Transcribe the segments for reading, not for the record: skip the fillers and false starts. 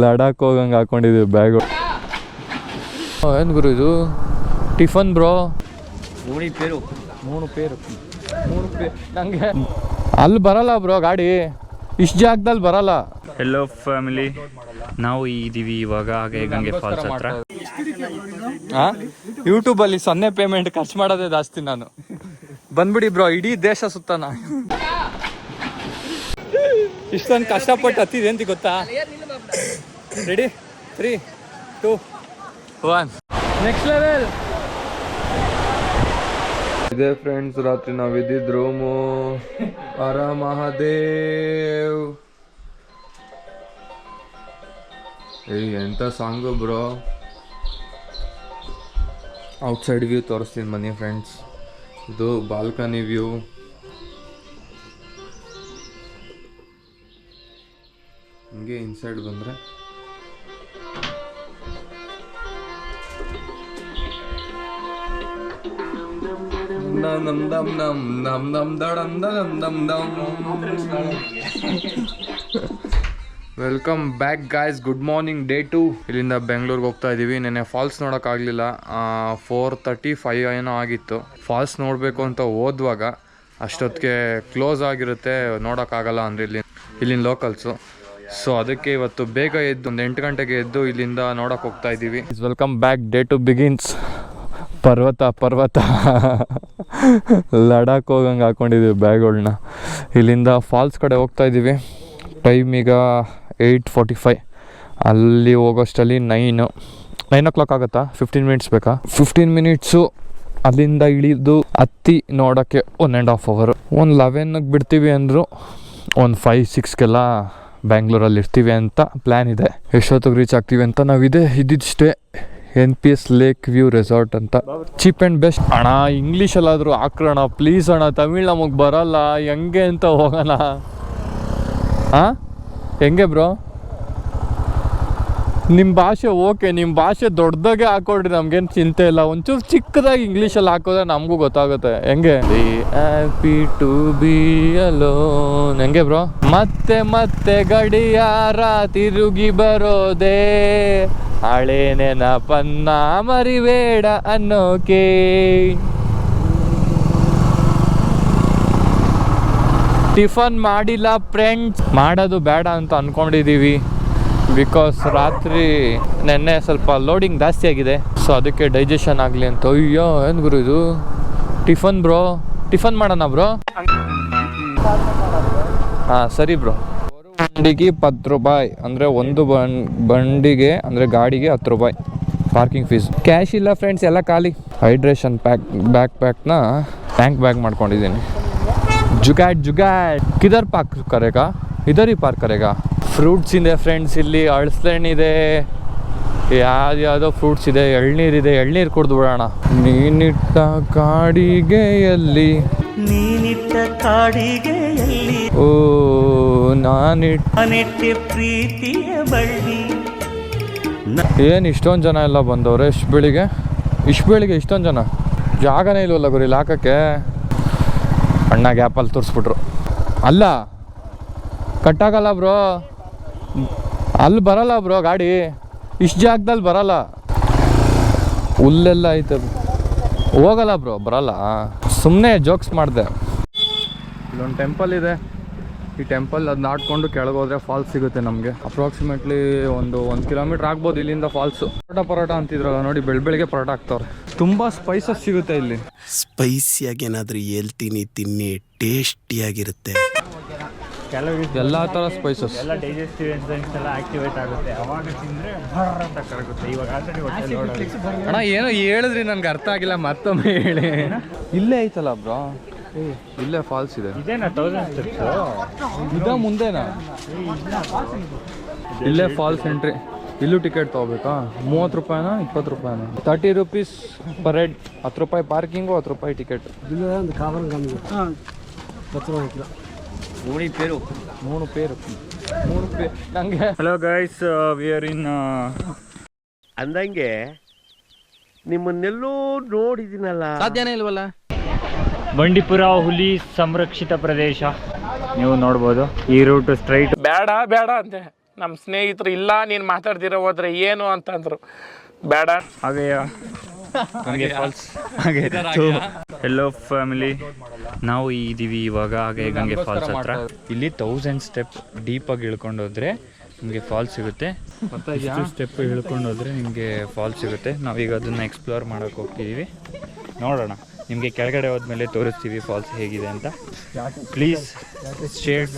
Ladakh ಹೋಗಂಗೆ ಹಾಕೊಂಡಿದ್ದೀವಿ bag. ಏನು ಗುರು ಇದು tiffin bro? 3 ಪೇರು ನಂಗೆ ಅಲ್ಲಿ ಬರಲ್ಲ ಬ್ರೋ ಗಾಡಿ, ಇಷ್ಟು ಜಾಗದಲ್ಲಿ ಬರಲ್ಲ. ಹೆಲೋ ಫ್ಯಾಮಿಲಿ, ನಾವು ಇದ್ದೀವಿ ಇವಾಗ ಗಂಗೆ ಫಾಲ್ಸ್ ಹತ್ರ. ಯೂಟ್ಯೂಬಲ್ಲಿ 0 ಪೇಮೆಂಟ್ ಖರ್ಚು ಮಾಡೋದೇ ಜಾಸ್ತಿ ನಾನು. ಬಂದ್ಬಿಡಿ ಬ್ರೋ, ಇಡೀ ದೇಶ ಸುತ್ತಾನ. ಇಷ್ಟೊಂದು ಕಷ್ಟಪಟ್ಟು ಹತ್ತಿದೆ ಅಂತ ಗೊತ್ತಾ? Ready 3, 2, 1 next level. ಇದೇ ಫ್ರೆಂಡ್ಸ್ ರಾತ್ರಿ ನಾವಿದ್ದಿದ್ದು ರೂಮು. ಹರ ಮಹಾದೇವ್. ಎಂತ ಸಾಂಗು ಬ್ರೋ. ಔಟ್ಸೈಡ್ ವ್ಯೂ ತೋರಿಸ್ತೀನಿ ಬನ್ನಿ ಫ್ರೆಂಡ್ಸ್. ಇದು ಬಾಲ್ಕನಿ ವ್ಯೂ. ಹಿಂಗೆ ಇನ್ಸೈಡ್ ಬಂದರೆ welcome back guys. Good morning, day 2. ಇಲ್ಲಿಂದ ಬೆಂಗಳೂರಿಗೆ ಹೋಗ್ತಾ ಇದ್ದೀವಿ. ನೆನ್ನೆ ಫಾಲ್ಸ್ ನೋಡೋಕ್ಕಾಗಲಿಲ್ಲ. 4:35 ಏನೋ ಆಗಿತ್ತು. ಫಾಲ್ಸ್ ನೋಡಬೇಕು ಅಂತ ಹೋದ್ವಾಗ ಅಷ್ಟೊತ್ತಿಗೆ ಕ್ಲೋಸ್ ಆಗಿರುತ್ತೆ, ನೋಡೋಕ್ಕಾಗಲ್ಲ ಅಂದರೆ ಇಲ್ಲಿನ ಲೋಕಲ್ಸು. ಸೊ ಅದಕ್ಕೆ ಇವತ್ತು ಬೇಗ ಎದ್ದು ಒಂದು 8 ಗಂಟೆಗೆ ಎದ್ದು ಇಲ್ಲಿಂದ ನೋಡೋಕೆ ಹೋಗ್ತಾ ಇದ್ದೀವಿ. Welcome back, day 2 begins. ಪರ್ವತ ಲಡಾಖ್ ಹೋಗಂಗೆ ಹಾಕೊಂಡಿದ್ದೀವಿ ಬ್ಯಾಗ್ಗಳನ್ನ. ಇಲ್ಲಿಂದ ಫಾಲ್ಸ್ ಕಡೆ ಹೋಗ್ತಾ ಇದ್ದೀವಿ. ಟೈಮ್ ಈಗ 8:45. ಅಲ್ಲಿ ಹೋಗೋಷ್ಟಲ್ಲಿ 9 o'clock ಆಗುತ್ತಾ? 15 ಮಿನಿಟ್ಸ್ ಬೇಕಾ? 15 ಮಿನಿಟ್ಸು ಅಲ್ಲಿಂದ ಇಳಿದು ಹತ್ತಿ ನೋಡೋಕ್ಕೆ 1.5 hour. ಒಂದು 11ಗೆ ಬಿಡ್ತೀವಿ ಅಂದರು, ಒಂದು 5-6ಗೆಲ್ಲ ಬ್ಯಾಂಗ್ಳೂರಲ್ಲಿ ಇರ್ತೀವಿ ಅಂತ ಪ್ಲ್ಯಾನ್ ಇದೆ. ಎಷ್ಟೊತ್ತಿಗೆ ರೀಚ್ ಆಗ್ತೀವಿ ಅಂತ ಇದ್ದಿದ್ದಷ್ಟೇ. NPS ಲೇಕ್ ವ್ಯೂ ರೆಸಾರ್ಟ್ ಅಂತ, ಚೀಪ್ ಆ್ಯಂಡ್ ಬೆಸ್ಟ್. ಅಣ್ಣ ಇಂಗ್ಲೀಷಲ್ಲಾದರೂ ಹಾಕ್ರೋಣ ಪ್ಲೀಸ್ ಅಣ್ಣ, ತಮಿಳ್ ನಮಗೆ ಬರಲ್ಲ, ಹೆಂಗೆ ಅಂತ ಹೋಗೋಣ. ಹೆಂಗೆ ಬ್ರೋ? ನಿಮ್ಮ ಭಾಷೆ ಓಕೆ, ನಿಮ್ಮ ಭಾಷೆ ದೊಡ್ಡದಾಗೆ ಹಾಕೊಡ್ರಿ, ನಮ್ಗೇನು ಚಿಂತೆ ಇಲ್ಲ. ಒಂಚೂರು ಚಿಕ್ಕದಾಗಿ ಇಂಗ್ಲೀಷಲ್ಲಿ ಹಾಕೋದ್ರೆ ನಮಗೂ ಗೊತ್ತಾಗುತ್ತೆ. ಹೆಂಗೆ? Happy to be alone. ಹೆಂಗೆ ಬ್ರೋ? ಮತ್ತೆ ಗಡಿಯಾರ ತಿರುಗಿ ಬರೋದೇ, ಹಳೆ ನೆನಪನ್ನ ಮರಿಬೇಡ ಅನ್ನೋಕೆ. ಟಿಫನ್ ಮಾಡಿಲ್ಲ ಫ್ರೆಂಡ್ಸ್, ಮಾಡೋದು ಬೇಡ ಅಂತ ಅಂದ್ಕೊಂಡಿದ್ದೀವಿ. ಬಿಕಾಸ್ ರಾತ್ರಿ ನೆನ್ನೆ ಸ್ವಲ್ಪ ಲೋಡಿಂಗ್ ಜಾಸ್ತಿ ಆಗಿದೆ, ಸೊ ಅದಕ್ಕೆ ಡೈಜೆಷನ್ ಆಗಲಿ ಅಂತ. ಅಯ್ಯೋ ಏನು ಗುರು ಇದು ಟಿಫನ್ ಬ್ರೋ? ಟಿಫನ್ ಮಾಡೋಣ ಬ್ರೋ? ಹಾಂ ಸರಿ ಬ್ರೋ. ಬಂಡಿಗೆ 10 ರೂಪಾಯಿ ಅಂದರೆ ಒಂದು ಬಂಡಿಗೆ ಅಂದರೆ ಗಾಡಿಗೆ 10 ರೂಪಾಯಿ ಪಾರ್ಕಿಂಗ್ ಫೀಸ್. ಕ್ಯಾಶ್ ಇಲ್ಲ ಫ್ರೆಂಡ್ಸ್, ಎಲ್ಲ ಖಾಲಿ. ಹೈಡ್ರೇಷನ್ ಪ್ಯಾಕ್ನ ಟ್ಯಾಂಕ್ ಬ್ಯಾಗ್ ಮಾಡ್ಕೊಂಡಿದ್ದೀನಿ. ಜುಗಾಡ್ ಕಿದರ್ ಪಾರ್ಕ್ ಕರೆಗಾ? ಇದರ್ ಈ ಪಾರ್ಕ್ ಕರೆಗಾ? ಫ್ರೂಟ್ಸ್ ಇದೆ ಫ್ರೆಂಡ್ಸ್, ಇಲ್ಲಿ ಹಳಸೆಹಣ್ಣು ಇದೆ, ಯಾವುದೋ ಫ್ರೂಟ್ಸ್ ಇದೆ, ಎಳ್ನೀರಿದೆ. ಎಳ್ನೀರು ಕುಡ್ದು ಬಿಡೋಣ. ನೀನಿಟ್ಟ ಕಾಡಿಗೆಯಲ್ಲಿ ಓ ನಾನಿಟ್ಟ ಪ್ರೀತಿಯ ಬಳ್ಳಿ. ಏನು ಇಷ್ಟೊಂದು ಜನ ಎಲ್ಲ ಬಂದವ್ರೆ ಇಷ್ಟು ಬೆಳಿಗ್ಗೆ ಇಷ್ಟೊಂದು ಜನ? ಜಾಗನೇ ಇಲ್ವಲ್ಲ ಗುರು ಇಲ್ಲಿ ಹಾಕಕ್ಕೆ. ಅಣ್ಣ ಗ್ಯಾಪಲ್ಲಿ ತೋರಿಸ್ಬಿಟ್ರು. ಅಲ್ಲ ಕಟ್ಟಾಗಲ್ಲ ಬ್ರೋ, ಅಲ್ಲಿ ಬರಲ್ಲ ಬ್ರೋ ಗಾಡಿ, ಇಷ್ಟು ಜಾಗದಲ್ಲಿ ಬರಲ್ಲ. ಹುಲ್ಲೆಲ್ಲ ಐತೆ, ಹೋಗಲ್ಲ ಬ್ರೋ, ಬರಲ್ಲ. ಸುಮ್ಮನೆ ಜೋಕ್ಸ್ ಮಾಡಿದೆ. ಇಲ್ಲೊಂದು ಟೆಂಪಲ್ ಇದೆ, ಈ ಟೆಂಪಲ್ ಅದು ನಾಟ್ಕೊಂಡು ಕೆಳಗೋದ್ರೆ ಫಾಲ್ಸ್ ಸಿಗುತ್ತೆ ನಮಗೆ. ಅಪ್ರಾಕ್ಸಿಮೇಟ್ಲಿ ಒಂದು 1 ಕಿಲೋಮೀಟ್ರ್ ಆಗ್ಬೋದು ಇಲ್ಲಿಂದ ಫಾಲ್ಸು. ಪರೋಟ ಅಂತಿದ್ರಲ್ಲ ನೋಡಿ, ಬೆಳಗ್ಗೆ ಪರೋಟ ಹಾಕ್ತವ್ರೆ. ತುಂಬ ಸ್ಪೈಸಸ್ ಸಿಗುತ್ತೆ ಇಲ್ಲಿ. ಸ್ಪೈಸಿಯಾಗಿ ಏನಾದರೂ ಹೇಳ್ತೀನಿ, ತಿನ್ನಿ, ಟೇಸ್ಟಿಯಾಗಿರುತ್ತೆ. ಎಲ್ಲ ಥರ ಸ್ಪೈಸಸ್, ಎಲ್ಲ ಡೈಜೆಸ್ಟಿವ್ ಎನ್ಸೈಮ್ಸ್ ಎಲ್ಲ ಆಕ್ಟಿವೇಟ್ ಆಗುತ್ತೆ. ಅವಾಗ ತಿಂದರೆ ಅಂತ ಕರಗುತ್ತೆ. ಇವಾಗ ಆಲ್ರೆಡಿ ಅಣ್ಣ ಏನೋ ಹೇಳಿದ್ರಿ, ನನಗೆ ಅರ್ಥ ಆಗಿಲ್ಲ, ಮತ್ತೊಮ್ಮೆ ಹೇಳಿ. ಇಲ್ಲೇ ಐತಲ್ಲ ಬ್ರೋ, ಇಲ್ಲೇ ಫಾಲ್ಸ್ ಇದೆ. ಇದೇನಾ 1000 ಸ್ಟೆಪ್ಸು? ಇದ ಮುಂದೆನಾ? ಇಲ್ಲೇ ಫಾಲ್ಸ್ ಎಂಟ್ರಿ. ಇಲ್ಲೂ ಟಿಕೆಟ್ ತೊಗೋಬೇಕಾ? 30 ರೂಪಾಯಿನಾ 20 ರೂಪಾಯಿನಾ? 30 rupees per head. 10 ರೂಪಾಯಿ ಪಾರ್ಕಿಂಗು, 10 ರೂಪಾಯಿ ಟಿಕೆಟ್. 3 ಪೇರು ನಂಗೆ. ಹಲೋ ಗೈಸ್, ವಿ ಆರ್ ಇನ್ ಅಂದಂಗೆ ನಿಮ್ಮನ್ನೆಲ್ಲೋ ನೋಡಿದ್ದೀನಲ್ಲ, ಸಾಧ್ಯನೇ ಇಲ್ವಲ್ಲ. ಬಂಡೀಪುರ ಹುಲಿ ಸಂರಕ್ಷಿತ ಪ್ರದೇಶ ನೀವು ನೋಡ್ಬೋದು. ಈ ರೂಟ್ ಸ್ಟ್ರೈಟ್ ಬೇಡ ಅಂತೆ. ನಮ್ಮ ಸ್ನೇಹಿತರು ಇಲ್ಲ ನೀನು ಮಾತಾಡ್ದಿರೋ ಹೋದ್ರೆ ಏನು ಅಂತಂದರು. ಬೇಡ ಹಾಗೆ ಫಾಲ್ಸ್ ಹಾಗೆ ಎಲ್ಲೋ ಫ್ಯಾಮಿಲಿ ನಾವು ಇದ್ದೀವಿ ಇವಾಗ ಹಾಗೆ ಗಂಗೆ ಫಾಲ್ಸ್ ಹತ್ರ. ಇಲ್ಲಿ 1000 ಸ್ಟೆಪ್ ಡೀಪಾಗಿ ಇಳ್ಕೊಂಡು ಹೋದ್ರೆ ನಿಮಗೆ ಫಾಲ್ಸ್ ಸಿಗುತ್ತೆ. ಸ್ಟೆಪ್ ಇಳ್ಕೊಂಡು ಹೋದ್ರೆ ನಿಮಗೆ ಫಾಲ್ಸ್ ಸಿಗುತ್ತೆ. ನಾವೀಗ ಅದನ್ನು ಎಕ್ಸ್ಪ್ಲೋರ್ ಮಾಡೋಕ್ಕೆ ಹೋಗ್ತಿದ್ದೀವಿ. ನೋಡೋಣ, ನಿಮಗೆ ಕೆಳಗಡೆ ಹೋದ್ಮೇಲೆ ತೋರಿಸ್ತೀವಿ ಫಾಲ್ಸ್ ಹೇಗಿದೆ ಅಂತ. Please share,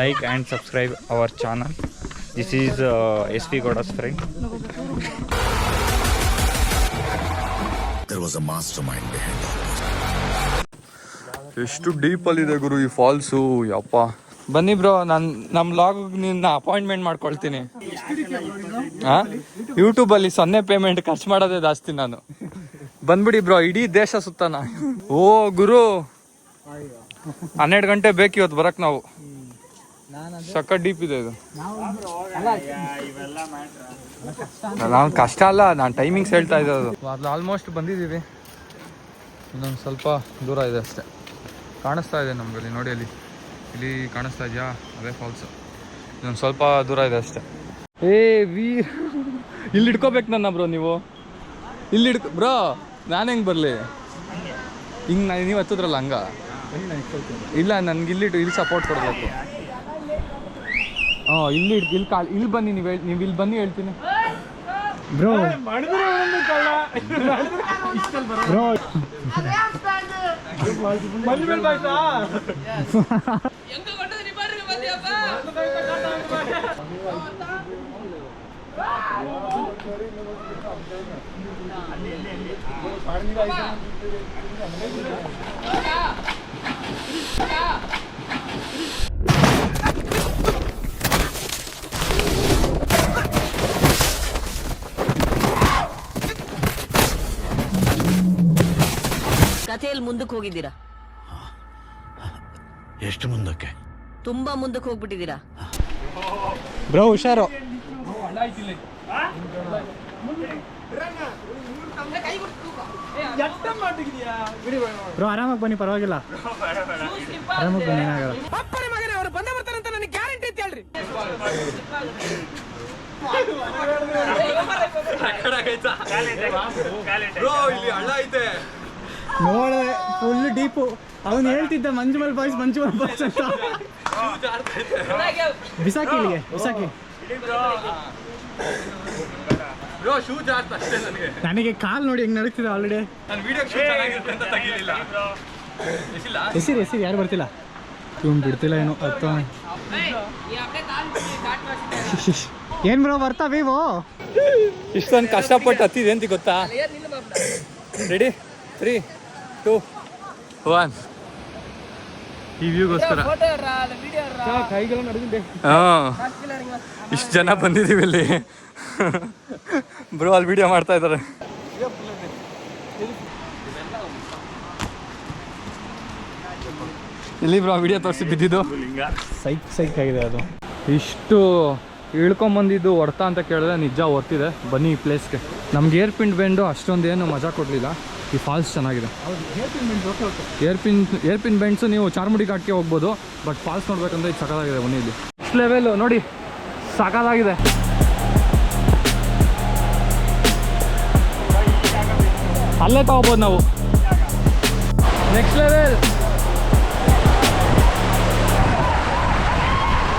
like and subscribe our channel. This is SV Gowda's friend. ಎಷ್ಟು ಡೀಪಲ್ಲಿದೆ ಗುರು ಈ ಫಾಲ್ಸು, ಯಪ್ಪ. ಬನ್ನಿ ಬ್ರೋ, ನಮ್ಮ ಲಾಗ್ ನಿನ್ನ ಅಪಾಯಿಂಟ್ಮೆಂಟ್ ಮಾಡ್ಕೊಳ್ತೀನಿ. ಹಾಂ, ಯೂಟ್ಯೂಬಲ್ಲಿ 0 ಪೇಮೆಂಟ್ ಖರ್ಚು ಮಾಡೋದೇ ಜಾಸ್ತಿ ನಾನು. ಬಂದ್ಬಿಡಿ ಬ್ರೋ, ಇಡೀ ದೇಶ ಸುತ್ತಾನ. ಓ ಗುರು, 12 ಗಂಟೆ ಬೇಕು ಇವತ್ತು ಬರಕ್ಕೆ ನಾವು. ಸಕ್ಕ ಡೀಪ್ ಇದೆ ಇದು. ನಾವು ಕಷ್ಟ ಅಲ್ಲ, ನಾನು ಟೈಮಿಂಗ್ಸ್ ಹೇಳ್ತಾ ಇದ್ದದು. ಅದು ಆಲ್ಮೋಸ್ಟ್ ಬಂದಿದ್ದೀವಿ, ಇನ್ನೊಂದು ಸ್ವಲ್ಪ ದೂರ ಇದೆ ಅಷ್ಟೇ. ಕಾಣಿಸ್ತಾ ಇದೆ ನಮಗಲ್ಲಿ, ನೋಡಿ ಅಲ್ಲಿ, ಇಲ್ಲಿ ಕಾಣಿಸ್ತಾ ಇದೆಯಾ? ಅದೇ ಫಾಲ್ಸು. ಇನ್ನೊಂದು ಸ್ವಲ್ಪ ದೂರ ಇದೆ ಅಷ್ಟೇ. ವೀರ್, ಇಲ್ಲಿ ಹಿಡ್ಕೋಬೇಕು ನನ್ನ ಬ್ರೋ ನೀವು. ಇಲ್ಲಿ ಬ್ರೋ, ನಾನು ಹೆಂಗೆ ಬರಲಿ? ಹಿಂಗೆ ನೀವು ಹತ್ತದ್ರಲ್ಲ ಹಂಗ? ಇಲ್ಲ, ನನಗೆ ಇಲ್ಲಿ ಸಪೋರ್ಟ್ ಕೊಡಬೇಕು. ಇಲ್ಲಿ ಬನ್ನಿ, ನೀವು ಇಲ್ಲಿ ಬನ್ನಿ ಹೇಳ್ತೀನಿ ಬ್ರೋ. ಬ್ರೋ ಕಥೆಯಲ್ಲಿ ಮುಂದಕ್ಕೆ ಹೋಗಿದ್ದೀರಾ? ಎಷ್ಟು ಮುಂದಕ್ಕೆ? ತುಂಬಾ ಮುಂದಕ್ಕೆ ಹೋಗ್ಬಿಟ್ಟಿದ್ದೀರಾ ಬ್ರೋ. ಹುಷಾರು ಬ್ರೋ, ಆರಾಮಾಗಿ ಬನ್ನಿ, ಪರವಾಗಿಲ್ಲ. ಆರಾಮಾಗಿ ಬನ್ನಿ, ಏನಾಗಲ್ಲ. ನೋಡೆ ಫುಲ್ ಡೀಪು. ಅವನು ಹೇಳ್ತಿದ್ದ ಮಂಜುಮಲ್ ಬಾಯ್ಸ್ ಅಂತ. ಬಿಸಾಕಿ ಇಲ್ಲಿಗೆ, ಬಿಸಾಕಿ. ನನಗೆ ಕಾಲ್ ನೋಡಿ ಹೆಂಗ್ ನಡೀತಿದೆ ಆಲ್ರೆಡಿ. ಎಸಿರಿ ಯಾರು ಬರ್ತಿಲ್ಲ, ಬಿಡ್ತಿಲ್ಲ ಏನು ಅರ್ಥ. ಏನ್ ಬ್ರೋ ಬರ್ತಾ ವಿವೋ ಇಷ್ಟೊಂದು ಕಷ್ಟಪಟ್ಟು ಹತ್ತಿದೆ ಅಂತ ಗೊತ್ತಾ? ರೆಡಿ, 3, 2, 1. ಈ ವ್ಯೂಗೋಸ್ಕರ ಇಷ್ಟು ಜನ ಬಂದಿದ್ದೀವಿ ಇಲ್ಲಿ. ಬ್ರೋ ಅಲ್ಲಿ ವಿಡಿಯೋ ಮಾಡ್ತಾ ಇದ್ದಾರೆ. ಇಲ್ಲಿ ಬ್ರೋ ವಿಡಿಯೋ ತೋರಿಸಿ ಬಿದ್ದಿದ್ದು. ಸೈಕ್ ಆಗಿದೆ ಅದು. ಇಷ್ಟು ಇಳ್ಕೊಂಬಂದಿದ್ದು ಹೊಡ್ತಾ ಅಂತ ಕೇಳಿದ್ರೆ ನಿಜ ಹೊರ್ತಿದೆ. ಬನ್ನಿ ಈ ಪ್ಲೇಸ್ಗೆ. ನಮ್ಗೆ ಏರ್ಪಿನ್ ಬೆಂಡು ಅಷ್ಟೊಂದೇನು ಮಜಾ ಕೊಡಲಿಲ್ಲ. ಈ ಫಾಲ್ಸ್ ಚೆನ್ನಾಗಿದೆ. ಏರ್ಪಿನ್ ಬೆಂಡ್ಸು ನೀವು ಚಾರ್ಮುಡಿ ಘಾಟ್ಗೆ ಹೋಗ್ಬೋದು, ಬಟ್ ಫಾಲ್ಸ್ ನೋಡ್ಬೇಕಂದ್ರೆ ಇದು ಸಖತ್ತಾಗಿದೆ. ಬನ್ನಿ ಇಲ್ಲಿ ನೆಕ್ಸ್ಟ್ ಲೆವೆಲ್ ನೋಡಿ, ಸಖತ್ತಾಗಿದೆ. ಅಲ್ಲೇ ತಗೋಬೋದು ನಾವು. ನೆಕ್ಸ್ಟ್ ಲೆವೆಲ್,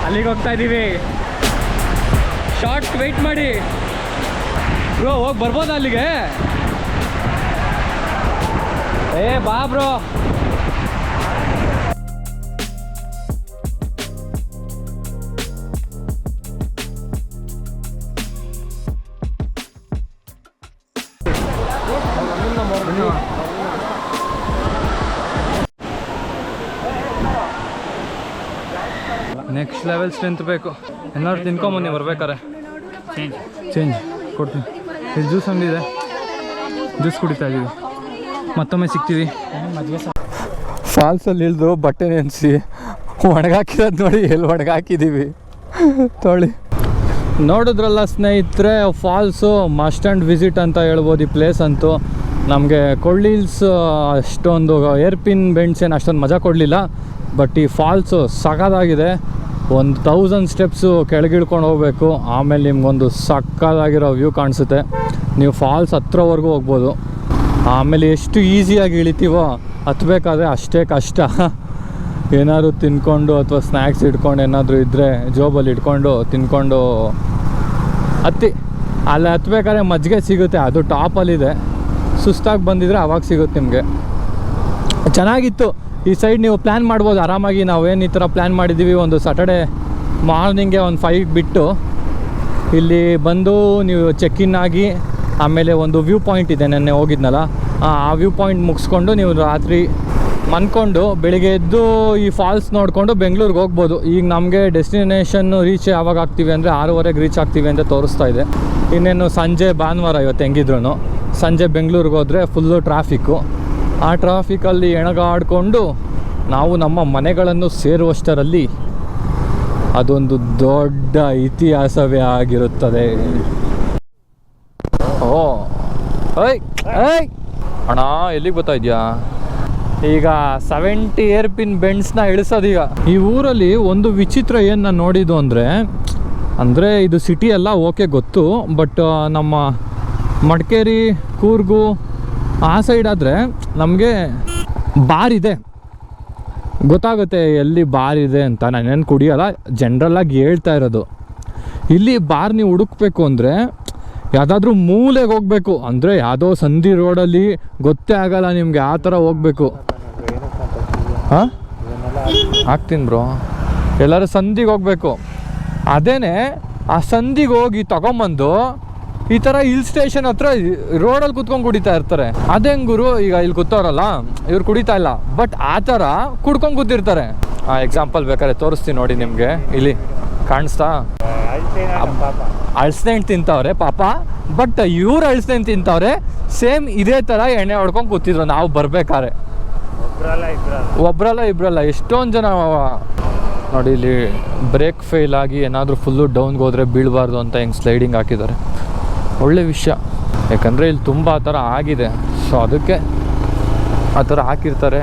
ಅಲ್ಲಿಗೆ ಹೋಗ್ತಾ ಇದ್ದೀವಿ. ಶಾರ್ಟ್ ವೆಯ್ಟ್ ಮಾಡಿ ಬ್ರೋ, ಹೋಗಿ ಬರ್ಬೋದಾ ಅಲ್ಲಿಗೆ? ಬಾ ಬ್ರೋ. ನೆಕ್ಸ್ಟ್ ಲೆವೆಲ್ ಸ್ಟ್ರೆಂತ್ ಬೇಕು. ಎಲ್ಲರೂ ತಿನ್ಕೊಂಬನ್ನಿ ಬರ್ಬೇಕಾರೆ. ಚೇಂಜ್ ಕೊಡ್ತೀನಿ. ಇಲ್ಲಿ ಜ್ಯೂಸ್ ಅಂಗಡಿ ಇದೆ, ಜ್ಯೂಸ್ ಕುಡಿತಾ ಇದ್ದೀವಿ. ಮತ್ತೊಮ್ಮೆ ಸಿಗ್ತೀವಿ. ಫಾಲ್ಸಲ್ಲಿ ಇಳಿದು ಬಟ್ಟೆ ನೆನೆಸಿ ಒಣಗಾಕಿರೋದು ನೋಡಿ, ಎಲ್ಲಿ ಒಣಗಾಕಿದ್ದೀವಿ ತೊಳಿ. ನೋಡಿದ್ರಲ್ಲ ಸ್ನೇಹಿತರೆ, ಫಾಲ್ಸು ಮಸ್ಟ್ ಆ್ಯಂಡ್ ವಿಸಿಟ್ ಅಂತ ಹೇಳ್ಬೋದು ಈ ಪ್ಲೇಸ್ ಅಂತೂ. ನಮಗೆ ಕೊಳ್ಳಿ ಹಿಲ್ಸ್ ಅಷ್ಟೊಂದು ಏರ್ಪಿನ್ ಬೆಂಡ್ಸ್ ಏನು ಅಷ್ಟೊಂದು ಮಜಾ ಕೊಡಲಿಲ್ಲ, ಬಟ್ ಈ ಫಾಲ್ಸು ಸಖತ್ತಾಗಿದೆ. ಒಂದು 1000 ಸ್ಟೆಪ್ಸು ಕೆಳಗಿಳ್ಕೊಂಡು ಹೋಗಬೇಕು. ಆಮೇಲೆ ನಿಮ್ಗೊಂದು ಸಕ್ಕದಾಗಿರೋ ವ್ಯೂ ಕಾಣಿಸುತ್ತೆ. ನೀವು ಫಾಲ್ಸ್ ಹತ್ರವರೆಗೂ ಹೋಗ್ಬೋದು. ಆಮೇಲೆ ಎಷ್ಟು ಈಸಿಯಾಗಿ ಇಳಿತೀವೋ ಹತ್ತಬೇಕಾದ್ರೆ ಅಷ್ಟೇ ಕಷ್ಟ. ಏನಾದ್ರು ತಿನ್ಕೊಂಡು ಅಥವಾ ಸ್ನ್ಯಾಕ್ಸ್ ಇಟ್ಕೊಂಡು ಏನಾದರೂ ಇದ್ದರೆ ಜೋಬಲ್ಲಿ ಇಟ್ಕೊಂಡು ತಿನ್ಕೊಂಡು ಹತ್ತಿ. ಅಲ್ಲಿ ಹತ್ಬೇಕಾದ್ರೆ ಮಜ್ಜಿಗೆ ಸಿಗುತ್ತೆ, ಅದು ಟಾಪಲ್ಲಿದೆ. ಸುಸ್ತಾಗಿ ಬಂದಿದ್ರೆ ಅವಾಗ ಸಿಗುತ್ತೆ ನಿಮಗೆ. ಚೆನ್ನಾಗಿತ್ತು. ಈ ಸೈಡ್ ನೀವು ಪ್ಲ್ಯಾನ್ ಮಾಡ್ಬೋದು ಆರಾಮಾಗಿ. ನಾವೇನು ಈ ಥರ ಪ್ಲ್ಯಾನ್ ಮಾಡಿದ್ದೀವಿ, ಒಂದು ಸಾಟರ್ಡೆ ಮಾರ್ನಿಂಗೆ ಒಂದು 5 ಬಿಟ್ಟು ಇಲ್ಲಿ ಬಂದು ನೀವು ಚೆಕ್ ಇನ್ ಆಗಿ, ಆಮೇಲೆ ಒಂದು ವ್ಯೂ ಪಾಯಿಂಟ್ ಇದೆ, ನೆನ್ನೆ ಹೋಗಿದ್ನಲ್ಲ ಆ ವ್ಯೂ ಪಾಯಿಂಟ್ ಮುಗಿಸ್ಕೊಂಡು ನೀವು ರಾತ್ರಿ ಮನ್ಕೊಂಡು ಬೆಳಿಗ್ಗೆ ಎದ್ದು ಈ ಫಾಲ್ಸ್ ನೋಡಿಕೊಂಡು ಬೆಂಗಳೂರಿಗೆ ಹೋಗ್ಬೋದು. ಈಗ ನಮಗೆ ಡೆಸ್ಟಿನೇಷನ್ನು ರೀಚ್ ಯಾವಾಗ ಆಗ್ತೀವಿ ಅಂದರೆ 6:30ಗೆ ರೀಚ್ ಆಗ್ತೀವಿ ಅಂತ ತೋರಿಸ್ತಾ ಇದೆ. ಇನ್ನೇನು ಸಂಜೆ ಭಾನುವಾರ ಇವತ್ತು ಹೆಂಗಿದ್ರು ಸಂಜೆ ಬೆಂಗಳೂರಿಗೆ ಹೋದರೆ ಫುಲ್ಲು ಟ್ರಾಫಿಕ್ಕು. ಆ ಟ್ರಾಫಿಕಲ್ಲಿ ಎಣಗಾಡಿಕೊಂಡು ನಾವು ನಮ್ಮ ಮನೆಗಳನ್ನು ಸೇರುವಷ್ಟರಲ್ಲಿ ಅದೊಂದು ದೊಡ್ಡ ಇತಿಹಾಸವೇ ಆಗಿರುತ್ತದೆ. ಓ ಏಯ್ ಏಯ್ ಅಣ್ಣ, ಎಲ್ಲಿಗೆ ಬರ್ತಾ ಇದೆಯಾ? ಈಗ 70 ಏರ್ಪಿನ್ ಬೆಂಡ್ಸ್ನ ಇಳಿಸೋದೀಗ. ಈ ಊರಲ್ಲಿ ಒಂದು ವಿಚಿತ್ರ ಏನು ನಾನು ನೋಡಿದ್ದು ಅಂದರೆ ಇದು ಸಿಟಿ ಎಲ್ಲ ಓಕೆ ಗೊತ್ತು, ಬಟ್ ನಮ್ಮ ಮಡಿಕೇರಿ ಕೂರ್ಗು ಆ ಸೈಡ್ ಆದರೆ ನಮಗೆ ಬಾರ್ ಇದೆ, ಗೊತ್ತಾಗುತ್ತೆ ಎಲ್ಲಿ ಬಾರ್ ಇದೆ ಅಂತ. ನಾನೇನು ಕುಡಿಯೋಲ್ಲ, ಜನ್ರಲ್ಲಾಗಿ ಹೇಳ್ತಾ ಇರೋದು. ಇಲ್ಲಿ ಬಾರ್ ನೀವು ಹುಡುಕ್ಬೇಕು ಅಂದರೆ ಯಾವುದಾದ್ರೂ ಮೂಲೆಗೆ ಹೋಗಬೇಕು. ಅಂದರೆ ಯಾವುದೋ ಸಂಧಿ ರೋಡಲ್ಲಿ ಗೊತ್ತೇ ಆಗಲ್ಲ ನಿಮಗೆ, ಆ ಥರ ಹೋಗಬೇಕು. ಹಾಂ ಹಾಕ್ತೀನಿ ಬ್ರೋ. ಎಲ್ಲರೂ ಸಂಧಿಗೆ ಹೋಗಬೇಕು. ಅದೇನೆ ಆ ಸಂಧಿಗೆ ಹೋಗಿ ತಗೊಂಬಂದು ಈ ಥರ ಹಿಲ್ ಸ್ಟೇಷನ್ ಹತ್ರ ರೋಡಲ್ಲಿ ಕುತ್ಕೊಂಡು ಕುಡಿತಾ ಇರ್ತಾರೆ. ಅದೆಂಗುರು ಈಗ ಇಲ್ಲಿ ಕೂತವ್ರಲ್ಲ ಇವ್ರು ಕುಡಿತಾ ಇಲ್ಲ, ಬಟ್ ಆ ಥರ ಕುಡ್ಕೊಂಡು ಕೂತಿರ್ತಾರೆ. ಆ ಎಕ್ಸಾಂಪಲ್ ಬೇಕಾದ್ರೆ ತೋರಿಸ್ತೀನಿ ನೋಡಿ ನಿಮಗೆ. ಇಲ್ಲಿ ಕಾಣಿಸ್ತಾ? ಅಳ್ಸ್ನೆಂಟು ತಿಂತವ್ರೆ ಪಾಪ, ಬಟ್ ಇವ್ರು ಅಳ್ಸ್ನೆಂಟು ತಿಂತವ್ರೆ. ಸೇಮ್ ಇದೇ ಥರ ಎಣ್ಣೆ ಹೊಡ್ಕೊಂಡು ಕೂತಿದ್ರು ನಾವು ಬರ್ಬೇಕಾದ್ರೆ. ಒಬ್ರಲ್ಲ ಇಬ್ರಲ್ಲ, ಎಷ್ಟೊಂದು ಜನ. ನೋಡಿ ಇಲ್ಲಿ ಬ್ರೇಕ್ ಫೇಲ್ ಆಗಿ ಏನಾದರೂ ಫುಲ್ಲು ಡೌನ್ಗೆ ಹೋದರೆ ಬೀಳಬಾರ್ದು ಅಂತ ಹೆಂಗೆ ಸ್ಲೈಡಿಂಗ್ ಹಾಕಿದ್ದಾರೆ. ಒಳ್ಳೆ ವಿಷಯ, ಯಾಕಂದರೆ ಇಲ್ಲಿ ತುಂಬ ಆ ಥರ ಆಗಿದೆ. ಸೊ ಅದಕ್ಕೆ ಆ ಥರ ಹಾಕಿರ್ತಾರೆ.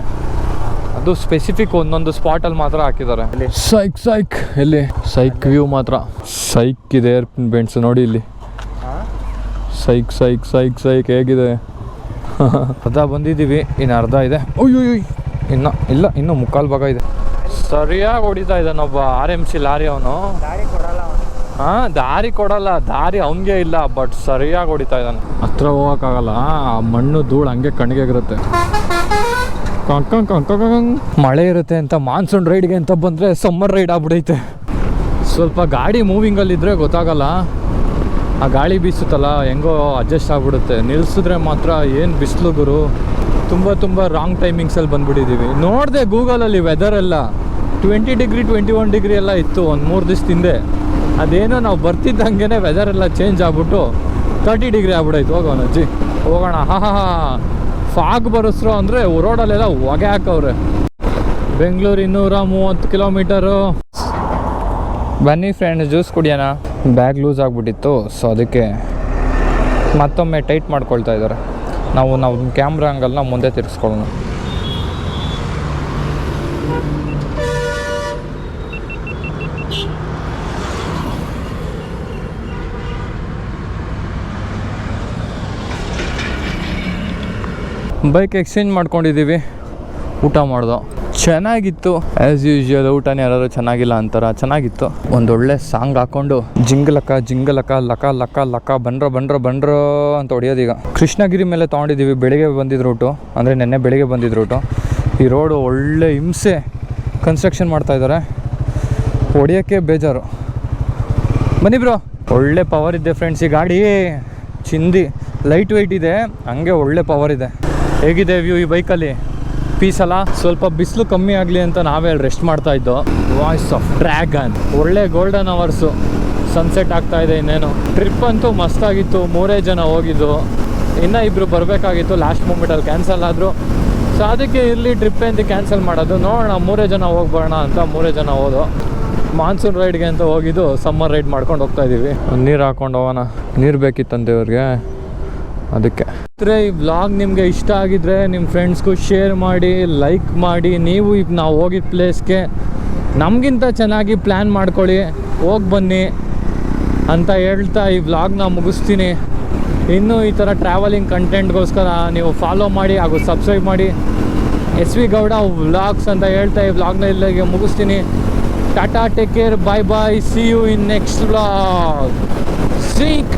ಅದು ಸ್ಪೆಸಿಫಿಕ್ ಒಂದೊಂದು ಸ್ಪಾಟಲ್ಲಿ ಮಾತ್ರ ಹಾಕಿದ್ದಾರೆ. ಸೈಕ್ ಎಲ್ಲಿ ಸೈಕ್ ವ್ಯೂ ಮಾತ್ರ ಸೈಕ್ ಇದೆ. ಏರ್ಪಿನ್ ಬೆಂಡ್ಸ್ ನೋಡಿ ಇಲ್ಲಿ ಸೈಕ್ ಹೇಗಿದೆ. ಅರ್ಧ ಬಂದಿದ್ದೀವಿ, ಇನ್ನು ಅರ್ಧ ಇದೆ. ಅಯ್ಯೋ ಇನ್ನೂ ಮುಕ್ಕಾಲು ಭಾಗ ಇದೆ. ಸರಿಯಾಗಿ ಹೊಡಿತಾ ಇದ್ದಾನೊಬ್ಬ RMC ಲಾರಿ ಅವನು. ಹಾಂ, ದಾರಿ ಕೊಡಲ್ಲ, ದಾರಿ ಅವನಿಗೆ ಇಲ್ಲ, ಬಟ್ ಸರಿಯಾಗಿ ಹೊಡಿತಾ ಇದ್ದಾನೆ. ಹತ್ರ ಹೋಗೋಕ್ಕಾಗಲ್ಲ, ಆ ಮಣ್ಣು ಧೂಳು ಹಂಗೆ ಕಣ್ಣಿಗಿರುತ್ತೆ. ಮಳೆ ಇರುತ್ತೆ ಅಂತ ಮಾನ್ಸೂನ್ ರೈಡ್ಗೆ ಅಂತ ಬಂದರೆ ಸಮ್ಮರ್ ರೈಡ್ ಆಗ್ಬಿಡೈತೆ. ಸ್ವಲ್ಪ ಗಾಡಿ ಮೂವಿಂಗಲ್ಲಿದ್ದರೆ ಗೊತ್ತಾಗಲ್ಲ, ಆ ಗಾಳಿ ಬೀಸುತ್ತಲ್ಲ ಹೆಂಗೋ ಅಡ್ಜಸ್ಟ್ ಆಗಿಬಿಡುತ್ತೆ. ನಿಲ್ಲಿಸಿದ್ರೆ ಮಾತ್ರ ಏನು ಬಿಸಿಲು ಗುರು. ತುಂಬ ರಾಂಗ್ ಟೈಮಿಂಗ್ಸಲ್ಲಿ ಬಂದುಬಿಟ್ಟಿದ್ದೀವಿ. ನೋಡಿದೆ ಗೂಗಲಲ್ಲಿ ವೆದರ್ ಎಲ್ಲ 20 ಡಿಗ್ರಿ 21 ಡಿಗ್ರಿ ಎಲ್ಲ ಇತ್ತು ಒಂದು 3 ದಿವಸದ ಹಿಂದೆ. ಅದೇನೋ ನಾವು ಬರ್ತಿದ್ದಂಗೆ ವೆದರ್ ಎಲ್ಲ ಚೇಂಜ್ ಆಗ್ಬಿಟ್ಟು 30 ಡಿಗ್ರಿ ಆಗ್ಬಿಡೈತು. ಹೋಗೋಣ ಅಜ್ಜಿ, ಹೋಗೋಣ. ಫಾಗ್ ಬರೆಸ್ರು ಅಂದರೆ ರೋಡಲ್ಲೆಲ್ಲ ಹೊಗೆ ಹಾಕವ್ರೆ. ಬೆಂಗಳೂರು 230 ಕಿಲೋಮೀಟರು. ಬನ್ನಿ ಫ್ರೆಂಡ್ಸ್, ಜ್ಯೂಸ್ ಕುಡಿಯೋಣ. ಬ್ಯಾಗ್ ಲೂಸ್ ಆಗಿಬಿಟ್ಟಿತ್ತು, ಸೊ ಅದಕ್ಕೆ ಮತ್ತೊಮ್ಮೆ ಟೈಟ್ ಮಾಡ್ಕೊಳ್ತಾ ಇದ್ದಾರೆ. ನಾವು ಕ್ಯಾಮ್ರಾ ಆ್ಯಂಗಲ್ನ ಮುಂದೆ ತಿರ್ಗಿಸ್ಕೊಳ್ಳೋಣ. ಬೈಕ್ ಎಕ್ಸ್ಚೇಂಜ್ ಮಾಡ್ಕೊಂಡಿದ್ದೀವಿ. ಊಟ ಮಾಡ್ದೋ, ಚೆನ್ನಾಗಿತ್ತು. ಆ್ಯಸ್ ಯೂಶ್ವಲ್ ಊಟನೇ ಯಾರು ಚೆನ್ನಾಗಿಲ್ಲ ಅಂತಾರ, ಚೆನ್ನಾಗಿತ್ತು. ಒಂದೊಳ್ಳೆ ಸಾಂಗ್ ಹಾಕ್ಕೊಂಡು ಜಿಂಗಲಕ್ಕ ಲಕ ಲಕ ಲಕ ಬಂಡ್ರೋ ಅಂತ ಹೊಡಿಯೋದೀಗ. ಕೃಷ್ಣಗಿರಿ ಮೇಲೆ ತೊಗೊಂಡಿದ್ದೀವಿ. ಬೆಳಿಗ್ಗೆ ಬಂದಿದ್ದ ರೂಟು, ಅಂದರೆ ನೆನ್ನೆ ಬೆಳಿಗ್ಗೆ ಬಂದಿದ್ದ ರೂಟು. ಈ ರೋಡು ಒಳ್ಳೆ ಹಿಂಸೆ, ಕನ್ಸ್ಟ್ರಕ್ಷನ್ ಮಾಡ್ತಾಯಿದ್ದಾರೆ, ಹೊಡಿಯೋಕ್ಕೆ ಬೇಜಾರು. ಬನ್ನಿ ಬ್ರೋ. ಒಳ್ಳೆ ಪವರ್ ಇದೆ ಫ್ರೆಂಡ್ಸ್ ಈ ಗಾಡಿ. ಚಿಂದಿ ಲೈಟ್ ವೆಯ್ಟ್ ಇದೆ, ಹಂಗೆ ಒಳ್ಳೆ ಪವರ್ ಇದೆ. ಹೇಗಿದೆ ವ್ಯೂ ಈ ಬೈಕಲ್ಲಿ? ಪೀಸ್ ಅಲ್ಲ. ಸ್ವಲ್ಪ ಬಿಸಿಲು ಕಮ್ಮಿ ಆಗಲಿ ಅಂತ ನಾವೇ ರೆಸ್ಟ್ ಮಾಡ್ತಾ ಇದ್ದೋ. ವಾಯ್ಸ್ ಆಫ್ ಡ್ರ್ಯಾಗನ್, ಒಳ್ಳೆ ಗೋಲ್ಡನ್ ಅವರ್ಸು, ಸನ್ಸೆಟ್ ಆಗ್ತಾ ಇದೆ. ಇನ್ನೇನು ಟ್ರಿಪ್ ಅಂತೂ ಮಸ್ತಾಗಿತ್ತು. 3 ಜನ ಹೋಗಿದ್ದು, ಇನ್ನೂ 2 ಬರಬೇಕಾಗಿತ್ತು, ಲಾಸ್ಟ್ ಮೂಮೆಂಟಲ್ಲಿ ಕ್ಯಾನ್ಸಲ್ ಆದರು. ಸೊ ಅದಕ್ಕೆ ಇರಲಿ ಟ್ರಿಪ್ ಅಂತ ಕ್ಯಾನ್ಸಲ್ ಮಾಡೋದು. ನೋಡೋಣ 3 ಜನ ಹೋಗ್ಬೋಣ ಅಂತ 3 ಜನ ಹೋದೋ. ಮಾನ್ಸೂನ್ ರೈಡ್ಗೆ ಅಂತ ಹೋಗಿದ್ದು, ಸಮ್ಮರ್ ರೈಡ್ ಮಾಡ್ಕೊಂಡು ಹೋಗ್ತಾ ಇದ್ದೀವಿ. ನೀರು ಹಾಕೊಂಡು ಹೋಗೋಣ, ನೀರು ಬೇಕಿತ್ತಂತೆ ಇವ್ರಿಗೆ, ಅದಕ್ಕೆ. ಈ ವ್ಲಾಗ್ ನಿಮಗೆ ಇಷ್ಟ ಆಗಿದ್ರೆ ನಿಮ್ಮ ಫ್ರೆಂಡ್ಸ್ಗೂ ಶೇರ್ ಮಾಡಿ, ಲೈಕ್ ಮಾಡಿ. ನೀವು ಈಗ ನಾವು ಹೋಗಿದ್ದ ಪ್ಲೇಸ್ಗೆ ನಮಗಿಂತ ಚೆನ್ನಾಗಿ ಪ್ಲ್ಯಾನ್ ಮಾಡ್ಕೊಳ್ಳಿ, ಹೋಗಿ ಬನ್ನಿ ಅಂತ ಹೇಳ್ತಾ ಈ ವ್ಲಾಗ್ನ ಮುಗಿಸ್ತೀನಿ. ಇನ್ನೂ ಈ ಥರ ಟ್ರಾವೆಲಿಂಗ್ ಕಂಟೆಂಟ್ಗೋಸ್ಕರ ನೀವು ಫಾಲೋ ಮಾಡಿ ಹಾಗೂ ಸಬ್ಸ್ಕ್ರೈಬ್ ಮಾಡಿ. ಎಸ್ ವಿ ಗೌಡ ವ್ಲಾಗ್ಸ್ ಅಂತ ಹೇಳ್ತಾ ಈ ವ್ಲಾಗ್ನ ಇಲ್ಲಿಗೆ ಮುಗಿಸ್ತೀನಿ. Tata, take care, bye bye, see you in next vlog. Seek